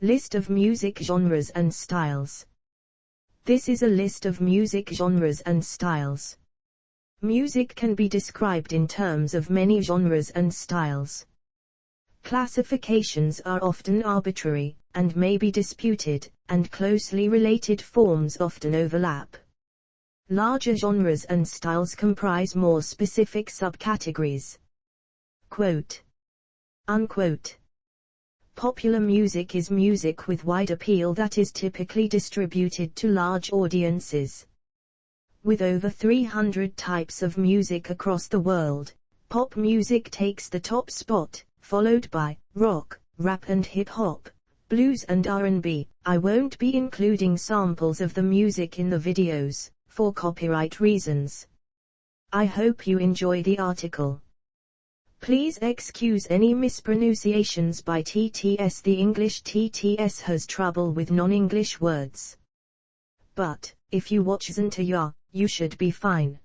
List of music genres and styles. This is a list of music genres and styles. Music can be described in terms of many genres and styles. Classifications are often arbitrary, and may be disputed, and closely related forms often overlap. Larger genres and styles comprise more specific subcategories. Quote, unquote. Popular music is music with wide appeal that is typically distributed to large audiences. With over 300 types of music across the world, pop music takes the top spot, followed by rock, rap and hip-hop, blues and R&B. I won't be including samples of the music in the videos, for copyright reasons. I hope you enjoy the article. Please excuse any mispronunciations by TTS. The English TTS has trouble with non-English words. But, if you watch Zentreya, you should be fine.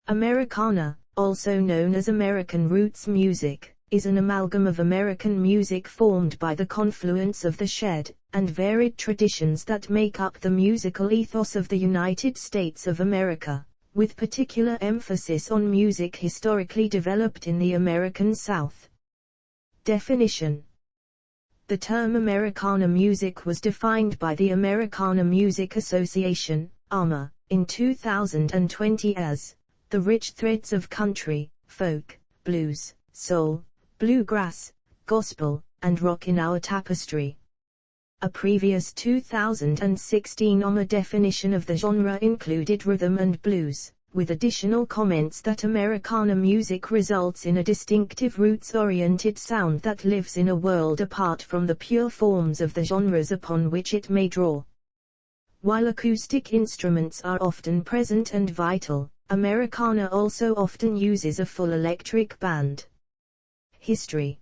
Americana, also known as American roots music, is an amalgam of American music formed by the confluence of the shared and varied traditions that make up the musical ethos of the United States of America, with particular emphasis on music historically developed in the American South. Definition. The term Americana music was defined by the Americana Music Association, AMA, in 2020 as the rich threads of country, folk, blues, soul, bluegrass, gospel, and rock in our tapestry. A previous 2016 AMA definition of the genre included rhythm and blues, with additional comments that Americana music results in a distinctive roots-oriented sound that lives in a world apart from the pure forms of the genres upon which it may draw. While acoustic instruments are often present and vital, Americana also often uses a full electric band. History.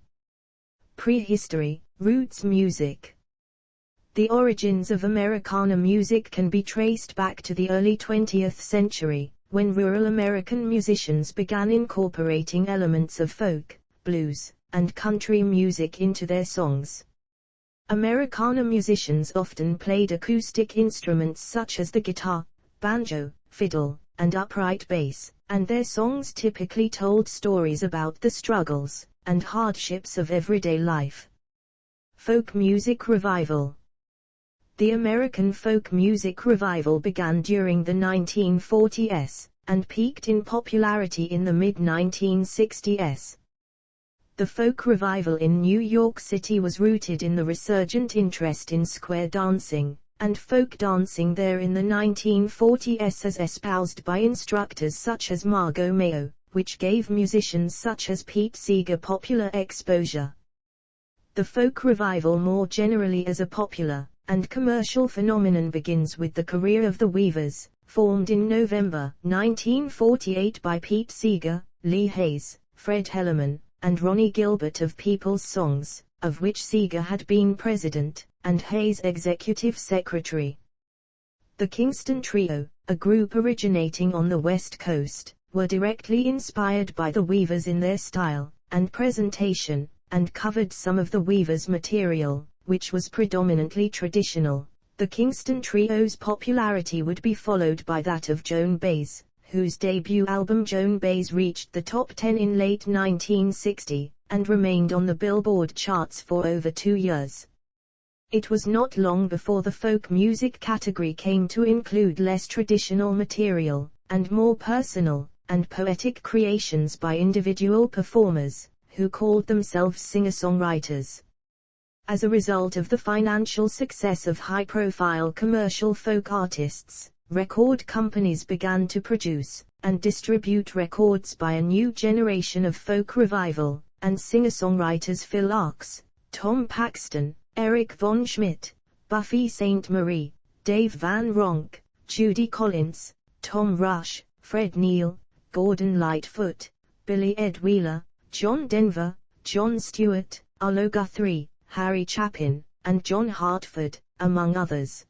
Prehistory, roots music. The origins of Americana music can be traced back to the early 20th century, when rural American musicians began incorporating elements of folk, blues, and country music into their songs. Americana musicians often played acoustic instruments such as the guitar, banjo, fiddle, and upright bass, and their songs typically told stories about the struggles and hardships of everyday life. Folk music revival. The American folk music revival began during the 1940s, and peaked in popularity in the mid-1960s. The folk revival in New York City was rooted in the resurgent interest in square dancing, and folk dancing there in the 1940s as espoused by instructors such as Margot Mayo, which gave musicians such as Pete Seeger popular exposure. The folk revival more generally as a popular and commercial phenomenon begins with the career of the Weavers, formed in November 1948 by Pete Seeger, Lee Hayes, Fred Hellerman, and Ronnie Gilbert of People's Songs, of which Seeger had been president, and Hayes executive secretary. The Kingston Trio, a group originating on the West Coast, were directly inspired by the Weavers in their style and presentation, and covered some of the Weavers' material, which was predominantly traditional. The Kingston Trio's popularity would be followed by that of Joan Baez, whose debut album Joan Baez reached the top 10 in late 1960, and remained on the Billboard charts for over 2 years. It was not long before the folk music category came to include less traditional material, and more personal and poetic creations by individual performers, who called themselves singer-songwriters. As a result of the financial success of high-profile commercial folk artists, record companies began to produce and distribute records by a new generation of folk revival and singer-songwriters: Phil Ochs, Tom Paxton, Eric Von Schmidt, Buffy Sainte-Marie, Dave Van Ronk, Judy Collins, Tom Rush, Fred Neil, Gordon Lightfoot, Billy Ed Wheeler, John Denver, Jon Stewart, Arlo Guthrie, Harry Chapin, and John Hartford, among others.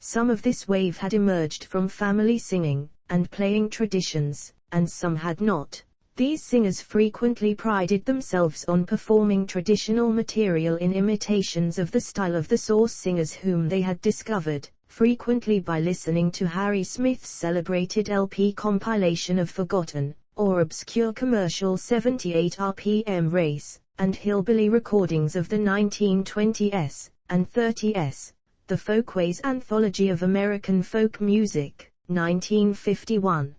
Some of this wave had emerged from family singing and playing traditions, and some had not. These singers frequently prided themselves on performing traditional material in imitations of the style of the source singers whom they had discovered, frequently by listening to Harry Smith's celebrated LP compilation of forgotten, or obscure commercial 78 RPM race, and hillbilly recordings of the 1920s and 30s, the Folkways Anthology of American Folk Music, 1951.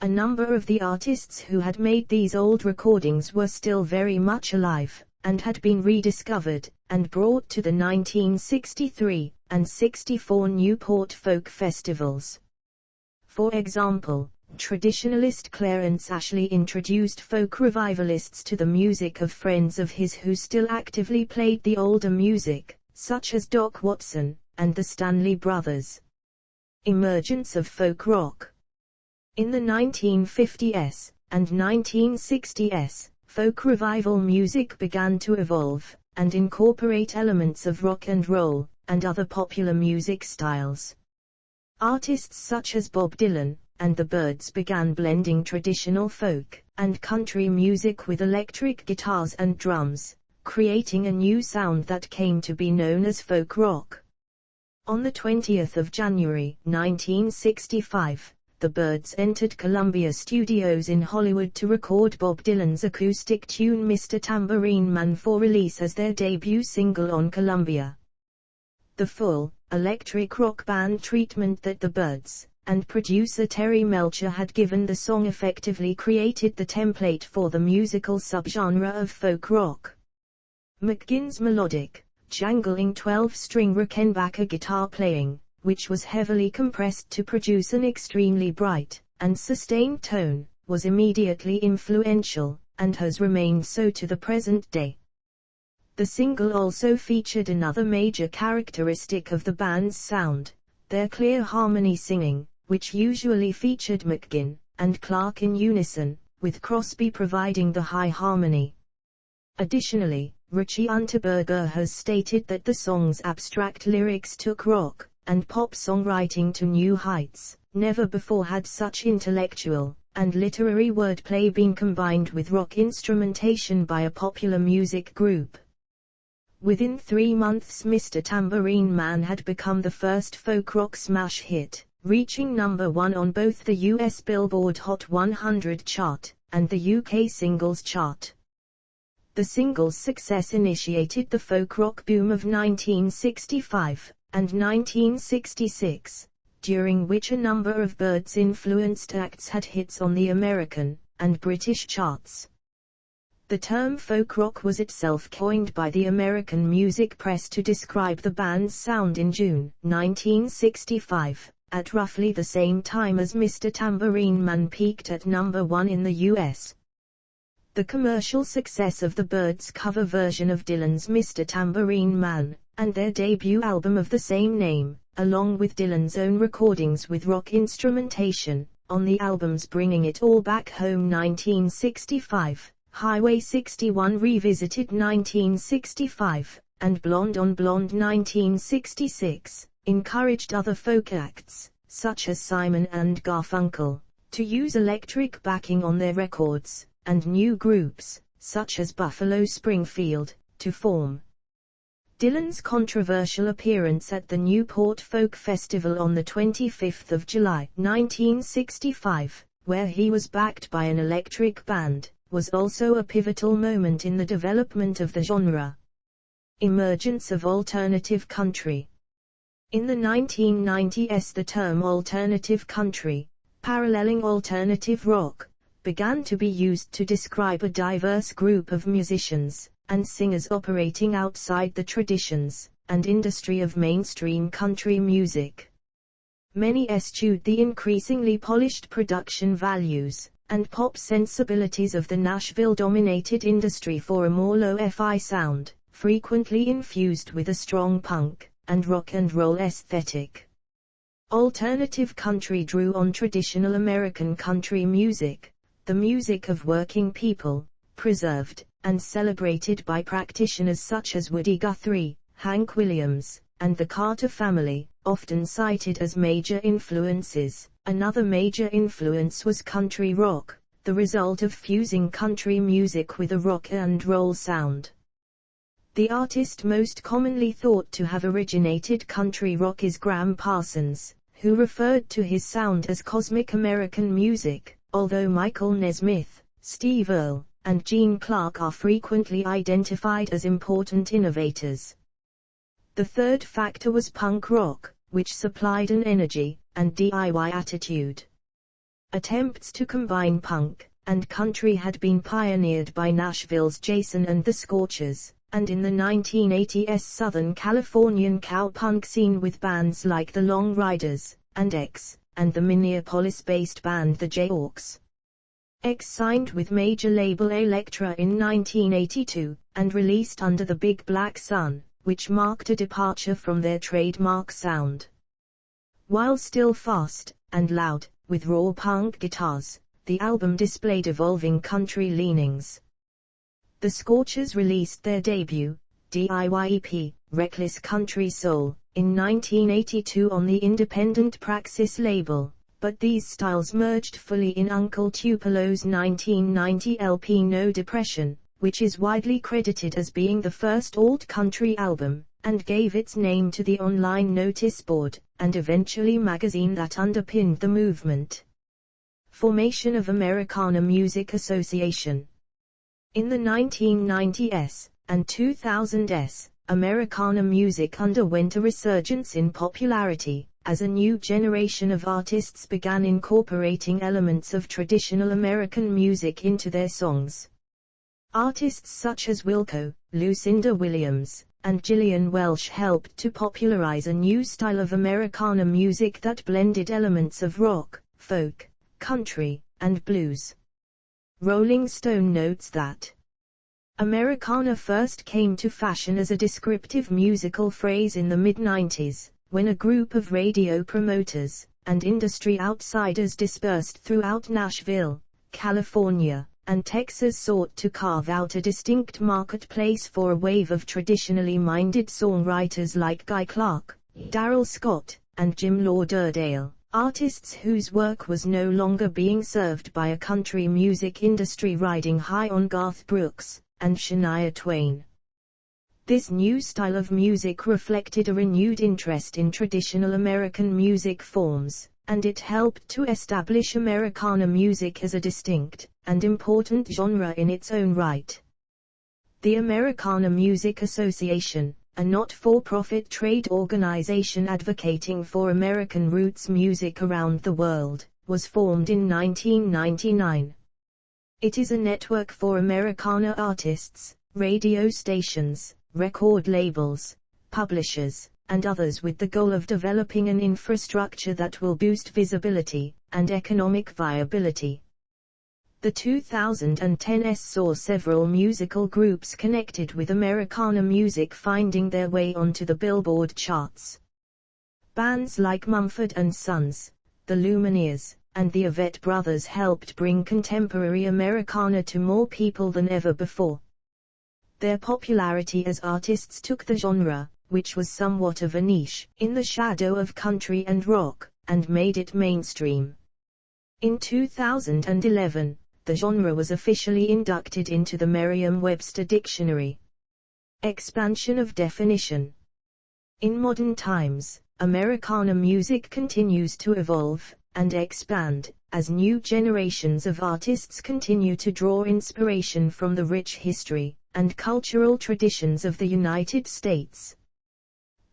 A number of the artists who had made these old recordings were still very much alive, and had been rediscovered, and brought to the 1963 and 64 Newport Folk Festivals. For example, traditionalist Clarence Ashley introduced folk revivalists to the music of friends of his who still actively played the older music, such as Doc Watson, and the Stanley Brothers. Emergence of folk rock. In the 1950s and 1960s, folk revival music began to evolve, and incorporate elements of rock and roll, and other popular music styles. Artists such as Bob Dylan and the Byrds began blending traditional folk and country music with electric guitars and drums, creating a new sound that came to be known as folk rock. On the 20th of January, 1965, the Byrds entered Columbia Studios in Hollywood to record Bob Dylan's acoustic tune Mr. Tambourine Man for release as their debut single on Columbia. The full, electric rock band treatment that the Byrds and producer Terry Melcher had given the song effectively created the template for the musical subgenre of folk rock. McGinn's melodic, jangling 12-string Rickenbacker guitar playing, which was heavily compressed to produce an extremely bright and sustained tone, was immediately influential, and has remained so to the present day. The single also featured another major characteristic of the band's sound, their clear harmony singing, which usually featured McGinn and Clark in unison, with Crosby providing the high harmony. Additionally, Richie Unterberger has stated that the song's abstract lyrics took rock and pop songwriting to new heights. Never before had such intellectual and literary wordplay been combined with rock instrumentation by a popular music group. Within 3 months Mr. Tambourine Man had become the first folk rock smash hit, reaching number 1 on both the US Billboard Hot 100 chart and the UK Singles Chart. The single's success initiated the folk rock boom of 1965 and 1966, during which a number of Byrds-influenced acts had hits on the American and British charts. The term folk rock was itself coined by the American music press to describe the band's sound in June 1965, at roughly the same time as Mr. Tambourine Man peaked at number 1 in the US. The commercial success of the Byrds' cover version of Dylan's Mr. Tambourine Man, and their debut album of the same name, along with Dylan's own recordings with rock instrumentation, on the albums Bringing It All Back Home 1965, Highway 61 Revisited 1965, and Blonde on Blonde 1966, encouraged other folk acts, such as Simon and Garfunkel, to use electric backing on their records, and new groups, such as Buffalo Springfield, to form. Dylan's controversial appearance at the Newport Folk Festival on the 25th of July 1965, where he was backed by an electric band, was also a pivotal moment in the development of the genre. Emergence of alternative country. In the 1990s the term alternative country, paralleling alternative rock, began to be used to describe a diverse group of musicians and singers operating outside the traditions and industry of mainstream country music. Many eschewed the increasingly polished production values and pop sensibilities of the Nashville-dominated industry for a more lo-fi sound, frequently infused with a strong punk and rock and roll aesthetic. Alternative country drew on traditional American country music, the music of working people, preserved and celebrated by practitioners such as Woody Guthrie, Hank Williams, and the Carter family, often cited as major influences. Another major influence was country rock, the result of fusing country music with a rock and roll sound. The artist most commonly thought to have originated country rock is Graham Parsons, who referred to his sound as cosmic American music, although Michael Nesmith, Steve Earle, and Gene Clark are frequently identified as important innovators. The third factor was punk rock, which supplied an energy and DIY attitude. Attempts to combine punk and country had been pioneered by Nashville's Jason and the Scorchers, and in the 1980s Southern Californian cowpunk scene with bands like the Long Riders, and X, and the Minneapolis-based band the Jayhawks. X signed with major label Elektra in 1982, and released Under the Big Black Sun, which marked a departure from their trademark sound. While still fast and loud, with raw punk guitars, the album displayed evolving country leanings. The Scorchers released their debut, DIY EP, Reckless Country Soul, in 1982 on the independent Praxis label, but these styles merged fully in Uncle Tupelo's 1990 LP No Depression, which is widely credited as being the first alt-country album, and gave its name to the online notice board, and eventually magazine that underpinned the movement. Formation of Americana Music Association. In the 1990s and 2000s, Americana music underwent a resurgence in popularity, as a new generation of artists began incorporating elements of traditional American music into their songs. Artists such as Wilco, Lucinda Williams, and Gillian Welch helped to popularize a new style of Americana music that blended elements of rock, folk, country, and blues. Rolling Stone notes that Americana first came to fashion as a descriptive musical phrase in the mid-90s, when a group of radio promoters and industry outsiders dispersed throughout Nashville, California, and Texas sought to carve out a distinct marketplace for a wave of traditionally minded songwriters like Guy Clark, Darrell Scott, and Jim Lauderdale, artists whose work was no longer being served by a country music industry riding high on Garth Brooks and Shania Twain. This new style of music reflected a renewed interest in traditional American music forms, and it helped to establish Americana music as a distinct and important genre in its own right. The Americana Music Association, a not-for-profit trade organization advocating for American roots music around the world, was formed in 1999. It is a network for Americana artists, radio stations, record labels, publishers, and others with the goal of developing an infrastructure that will boost visibility and economic viability. The 2010s saw several musical groups connected with Americana music finding their way onto the Billboard charts. Bands like Mumford & Sons, the Lumineers, and the Avett Brothers helped bring contemporary Americana to more people than ever before. Their popularity as artists took the genre, which was somewhat of a niche, in the shadow of country and rock, and made it mainstream. In 2011, the genre was officially inducted into the Merriam-Webster Dictionary. Expansion of definition. In modern times, Americana music continues to evolve and expand, as new generations of artists continue to draw inspiration from the rich history and cultural traditions of the United States.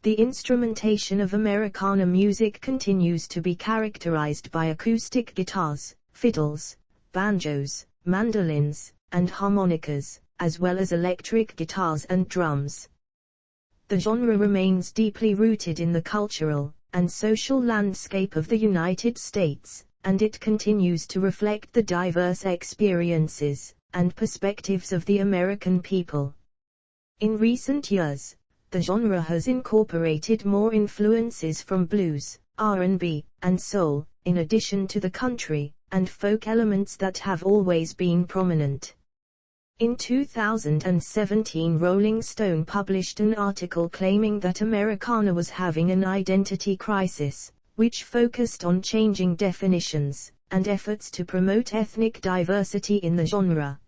The instrumentation of Americana music continues to be characterized by acoustic guitars, fiddles, banjos, mandolins, and harmonicas, as well as electric guitars and drums. The genre remains deeply rooted in the cultural and social landscape of the United States, and it continues to reflect the diverse experiences and perspectives of the American people. In recent years, the genre has incorporated more influences from blues, R&B, and soul, in addition to the country and folk elements that have always been prominent. In 2017, Rolling Stone published an article claiming that Americana was having an identity crisis, which focused on changing definitions and efforts to promote ethnic diversity in the genre.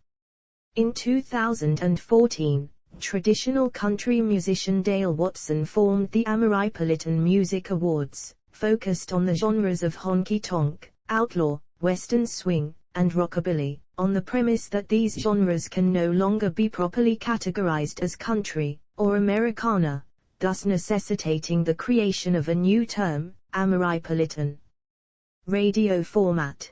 In 2014, traditional country musician Dale Watson formed the Americana Music Awards, focused on the genres of honky-tonk, outlaw, western swing, and rockabilly, on the premise that these genres can no longer be properly categorized as country, or Americana, thus necessitating the creation of a new term, Americana. Radio format.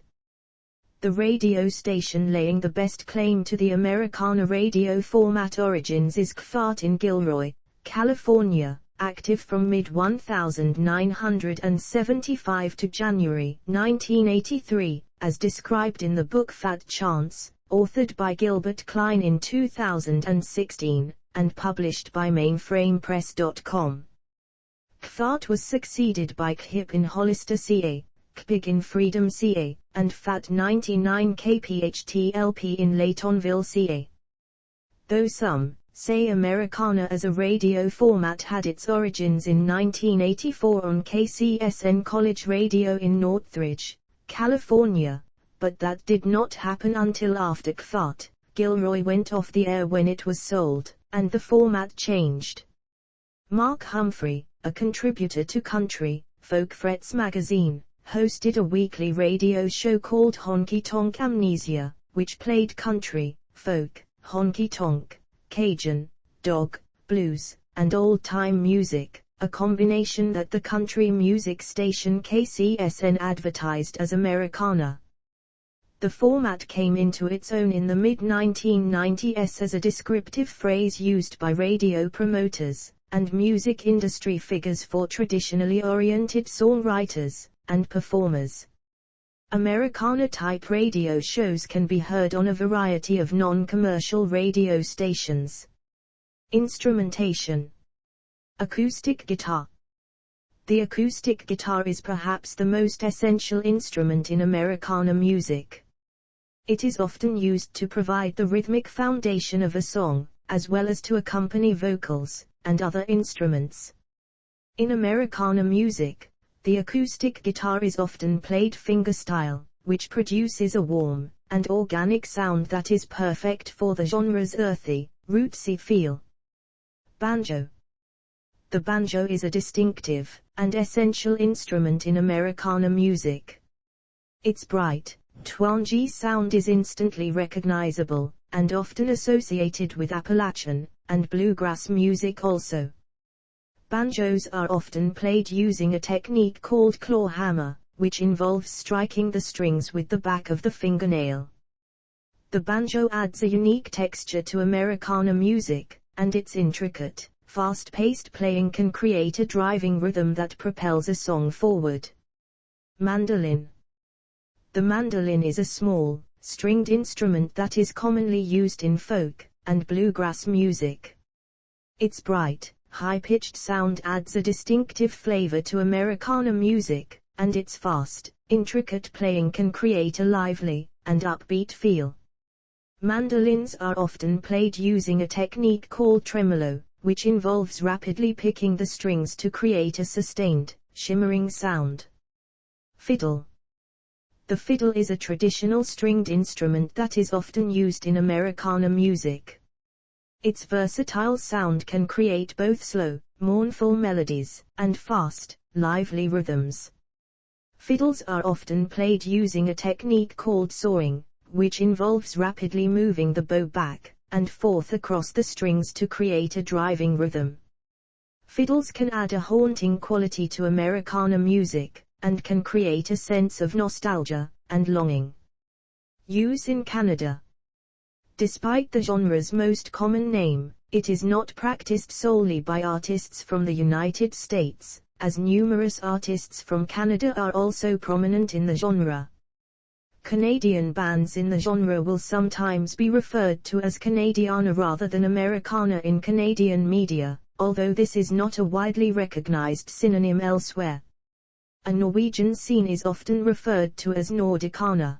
The radio station laying the best claim to the Americana radio format origins is KFART in Gilroy, California, active from mid-1975 to January 1983, as described in the book Fat Chance, authored by Gilbert Klein in 2016, and published by mainframepress.com. KFART was succeeded by KHIP in Hollister CA, KPIG in Freedom CA, and FAT 99 KPHTLP in Laytonville CA. Though some say Americana as a radio format had its origins in 1984 on KCSN College Radio in Northridge, California, but that did not happen until after KFART, Gilroy went off the air when it was sold, and the format changed. Mark Humphrey, a contributor to Country, Folk Frets magazine, hosted a weekly radio show called Honky Tonk Amnesia, which played country, folk, honky tonk, Cajun, dog, blues, and old-time music, a combination that the country music station KCSN advertised as Americana. The format came into its own in the mid-1990s as a descriptive phrase used by radio promoters and music industry figures for traditionally oriented songwriters and performers. Americana-type radio shows can be heard on a variety of non-commercial radio stations. Instrumentation. Acoustic guitar. The acoustic guitar is perhaps the most essential instrument in Americana music. It is often used to provide the rhythmic foundation of a song, as well as to accompany vocals and other instruments. In Americana music, the acoustic guitar is often played fingerstyle, which produces a warm and organic sound that is perfect for the genre's earthy, rootsy feel. Banjo. The banjo is a distinctive and essential instrument in Americana music. Its bright, twangy sound is instantly recognizable, and often associated with Appalachian and bluegrass music also. Banjos are often played using a technique called claw hammer, which involves striking the strings with the back of the fingernail. The banjo adds a unique texture to Americana music, and its intricate, fast-paced playing can create a driving rhythm that propels a song forward. Mandolin. The mandolin is a small, stringed instrument that is commonly used in folk and bluegrass music. Its bright, high-pitched sound adds a distinctive flavor to Americana music, and its fast, intricate playing can create a lively and upbeat feel. Mandolins are often played using a technique called tremolo, which involves rapidly picking the strings to create a sustained, shimmering sound. Fiddle. The fiddle is a traditional stringed instrument that is often used in Americana music. Its versatile sound can create both slow, mournful melodies, and fast, lively rhythms. Fiddles are often played using a technique called sawing, which involves rapidly moving the bow back and forth across the strings to create a driving rhythm. Fiddles can add a haunting quality to Americana music, and can create a sense of nostalgia and longing. Use in Canada. Despite the genre's most common name, it is not practiced solely by artists from the United States, as numerous artists from Canada are also prominent in the genre. Canadian bands in the genre will sometimes be referred to as Canadiana rather than Americana in Canadian media, although this is not a widely recognized synonym elsewhere. A Norwegian scene is often referred to as Nordicana.